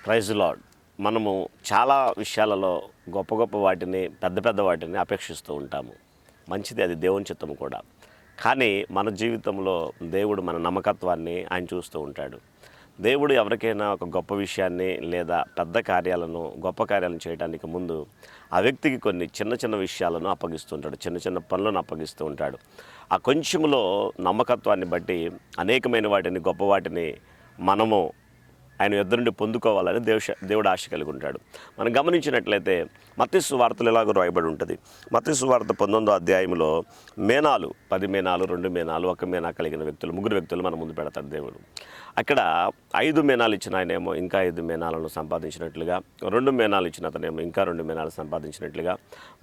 Praise lord. మనము చాలా విషయాలలో గొప్ప గొప్ప వాటిని, పెద్ద పెద్ద వాటిని అపేక్షిస్తూ ఉంటాము. మంచిది, అది దేవుని చిత్తము కూడా. కానీ మన జీవితంలో దేవుడు మన నమ్మకత్వాన్ని ఆయన చూస్తూ ఉంటాడు. దేవుడు ఎవరికైనా ఒక గొప్ప విషయాన్ని లేదా పెద్ద కార్యాలను, గొప్ప కార్యాలను చేయడానికి ముందు ఆ వ్యక్తికి కొన్ని చిన్న చిన్న విషయాలను అప్పగిస్తూ ఉంటాడు. చిన్న చిన్న పనులను అప్పగిస్తూ ఉంటాడు. ఆ కొంచెంలో నమ్మకత్వాన్ని బట్టి అనేకమైన వాటిని, గొప్ప వాటిని మనము ఆయన యొద్ద నుండి పొందుకోవాలని దేవుడు ఆశ కలిగి ఉంటాడు. మనం గమనించినట్లయితే మత్తయి సువార్తలు ఎలాగో రాయబడి ఉంటుంది. మత్తయి సువార్త 19వ అధ్యాయంలో మేనాలు, 10 మేనాలు, 2 మేనాలు, 1 మేనా కలిగిన వ్యక్తులు, 3 వ్యక్తులు మన ముందు పెడతాడు దేవుడు. అక్కడ 5 మేనాలు ఇచ్చిన ఆయనేమో ఇంకా 5 మేనాలను సంపాదించినట్లుగా, 2 మేనాలు ఇచ్చిన అతనేమో ఇంకా 2 మేనాలు సంపాదించినట్లుగా,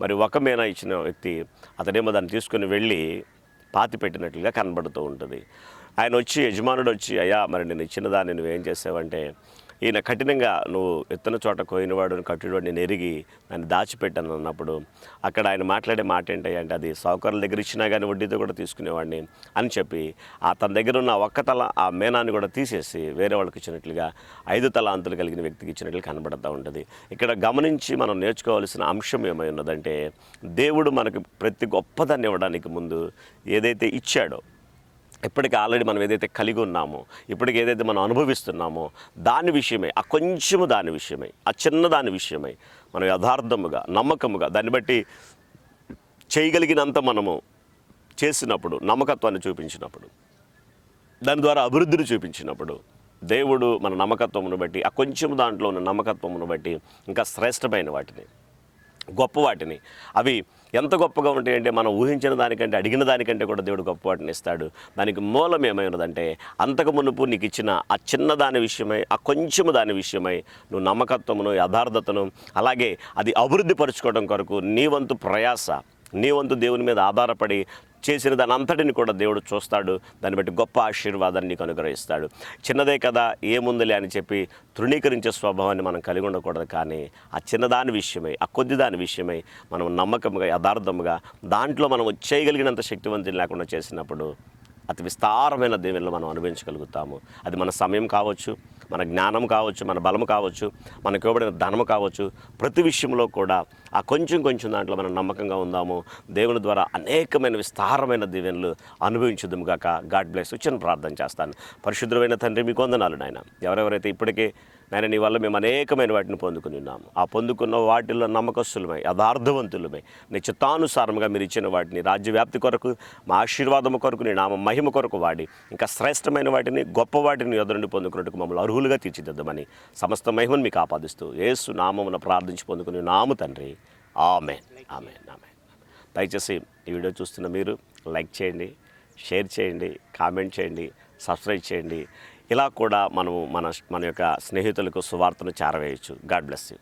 మరి 1 మేనా ఇచ్చిన వ్యక్తి అతనేమో దాన్ని తీసుకుని వెళ్ళి పాతి పెట్టినట్లుగా కనబడుతూ ఉంటుంది. ఆయన వచ్చి, యజమానుడు వచ్చి, అయ్యా మరి నేను ఇచ్చిన దాన్ని నువ్వేం చేసావంటే, ఈయన కఠినంగా నువ్వు ఎత్తున చోట కోయినవాడు కట్టుడు నేను ఎరిగి నన్ను దాచిపెట్టాను అన్నప్పుడు అక్కడ ఆయన మాట్లాడే మాట ఏంటంటే, అది సావుకారుల దగ్గర ఇచ్చినా కానీ వడ్డీతో కూడా తీసుకునేవాడిని అని చెప్పి తన దగ్గర ఉన్న ఒక్క తల ఆ మేనాన్ని కూడా తీసేసి వేరే వాళ్ళకి ఇచ్చినట్లుగా 5 తలాంతులు కలిగిన వ్యక్తికి ఇచ్చినట్లు కనబడుతూ ఉంటుంది. ఇక్కడ గమనించి మనం నేర్చుకోవాల్సిన అంశం ఏమై ఉన్నదంటే, దేవుడు మనకు ప్రతి గొప్పదాన్ని ఇవ్వడానికి ముందు ఏదైతే ఇచ్చాడో, ఇప్పటికీ ఆల్రెడీ మనం ఏదైతే కలిగి ఉన్నామో, ఇప్పటికి ఏదైతే మనం అనుభవిస్తున్నామో దాని విషయమై, ఆ కొంచెము దాని విషయమై, ఆ చిన్న దాని విషయమై మనం యథార్థముగా, నమ్మకముగా దాన్ని బట్టి చేయగలిగినంత మనము చేసినప్పుడు, నమ్మకత్వాన్ని చూపించినప్పుడు, దాని ద్వారా అభివృద్ధిని చూపించినప్పుడు, దేవుడు మన నమ్మకత్వమును బట్టి, ఆ కొంచెం దాంట్లో ఉన్న నమ్మకత్వమును బట్టి ఇంకా శ్రేష్టమైన వాటిని, గొప్ప వాటిని, అవి ఎంత గొప్పగా ఉంటాయంటే మనం ఊహించిన దానికంటే, అడిగిన దానికంటే కూడా దేవుడు గొప్ప వాటిని ఇస్తాడు. దానికి మూలం ఏమై ఉన్నదంటే, అంతకు మునుపు నీకు ఇచ్చిన ఆ చిన్న దాని విషయమై, ఆ కొంచెము దాని విషయమై నువ్వు నమ్మకత్వమును, యథార్థతను, అలాగే అది అభివృద్ధి పరుచుకోవడం కొరకు నీ వంతు ప్రయాస, నీ వంతు దేవుని మీద ఆధారపడి చేసిన దాని అంతటిని కూడా దేవుడు చూస్తాడు. దాన్ని బట్టి గొప్ప ఆశీర్వాదాన్ని నీకు అనుగ్రహిస్తాడు. చిన్నదే కదా, ఏముందిలే అని చెప్పి తృణీకరించే స్వభావాన్ని మనం కలిగి ఉండకూడదు. కానీ ఆ చిన్నదాని విషయమై, ఆ కొద్ది దాని విషయమై మనం నమ్మకంగా, యథార్థముగా దాంట్లో మనం చేయగలిగినంత శక్తివంతం లేకుండా చేసినప్పుడు అతి విస్తారమైన దీవెనలు మనం అనుభవించగలుగుతాము. అది మన సమయం కావచ్చు, మన జ్ఞానం కావచ్చు, మన బలము కావచ్చు, మనకు ఇవ్వబడిన ధనము కావచ్చు. ప్రతి విషయంలో కూడా ఆ కొంచెం దాంట్లో మనం నమ్మకంగా ఉందాము. దేవుని ద్వారా అనేకమైన విస్తారమైన దీవెనలు అనుభవించుదాము గాక. God bless. చిన్న ప్రార్థన చేస్తాను. పరిశుద్ధమైన తండ్రి, మీకు వందనాలు నాయన. ఎవరెవరైతే ఇప్పటికే నాయన నీ వల్ల మేము అనేకమైన వాటిని పొందుకుని ఉన్నాము, ఆ పొందుకున్న వాటిల్లో నమ్మకస్తులమై, యథార్థవంతులమై, నీ చిత్తానుసారముగా మీరు ఇచ్చిన వాటిని రాజ్యవ్యాప్తి కొరకు, మా ఆశీర్వాదము కొరకు, నీ నామ మహిమ కొరకు వాడి ఇంకా శ్రేష్టమైన వాటిని, గొప్ప వాటిని ఎదురుండి పొందుకున్నట్టుకు మమ్మల్ని అర్హులుగా తీర్చిదిద్దమని సమస్త మహిమను మీకు ఆపాదిస్తూ యేసు నామమున ప్రార్థించి పొందుకుని నాము తండ్రి. ఆమేన్, ఆమేన్, ఆమేన్. దయచేసి ఈ వీడియో చూస్తున్న మీరు లైక్ చేయండి, షేర్ చేయండి, కామెంట్ చేయండి, సబ్స్క్రైబ్ చేయండి. ఇలా కూడా మనము మన యొక్క స్నేహితులకు సువార్తను చేరవేయచ్చు. God bless you.